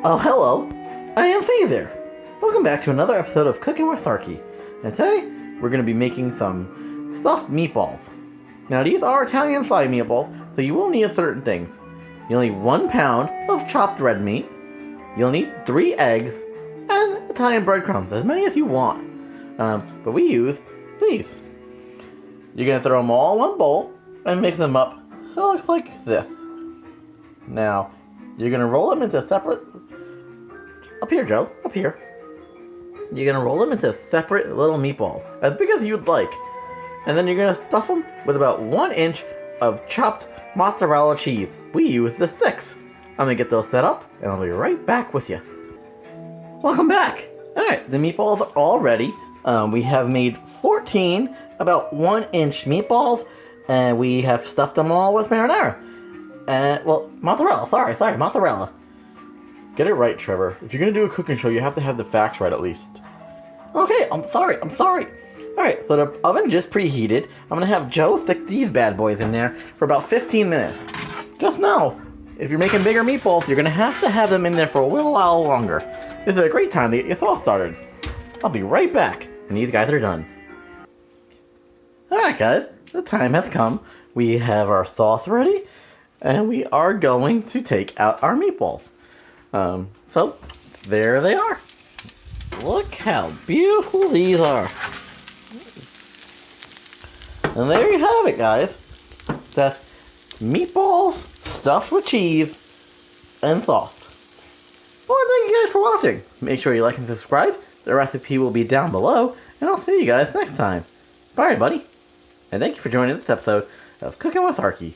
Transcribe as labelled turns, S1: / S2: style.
S1: Oh, hello. I am Faye there. Welcome back to another episode of Cooking with Sharkie. And today, we're going to be making some stuffed meatballs. Now, these are Italian-style meatballs, so you will need certain things. You'll need 1 pound of chopped red meat. You'll need 3 eggs and Italian breadcrumbs, as many as you want. But we use these. You're going to throw them all in one bowl and mix them up. It looks like this. Now, you're going to roll them into separate... Up here, Joe. Up here. You're going to roll them into separate little meatballs, as big as you'd like. And then you're going to stuff them with about 1 inch of chopped mozzarella cheese. We use the sticks. I'm going to get those set up, and I'll be right back with you. Welcome back! Alright, the meatballs are all ready. We have made 14 about 1 inch meatballs, and we have stuffed them all with marinara. Well, mozzarella. Sorry, mozzarella. Get it right, Trevor. If you're going to do a cooking show, you have to have the facts right at least. Okay, I'm sorry. Alright, so the oven just preheated. I'm going to have Joe stick these bad boys in there for about 15 minutes. Just know, if you're making bigger meatballs, you're going to have them in there for a little while longer. This is a great time to get your sauce started. I'll be right back when these guys are done. Alright guys, the time has come. We have our sauce ready, and we are going to take out our meatballs. So, there they are. Look how beautiful these are. And there you have it, guys. That's meatballs stuffed with cheese and sauce. Well, thank you guys for watching. Make sure you like and subscribe. The recipe will be down below, and I'll see you guys next time. Bye, everybody. And thank you for joining this episode of Cooking with Sharkie.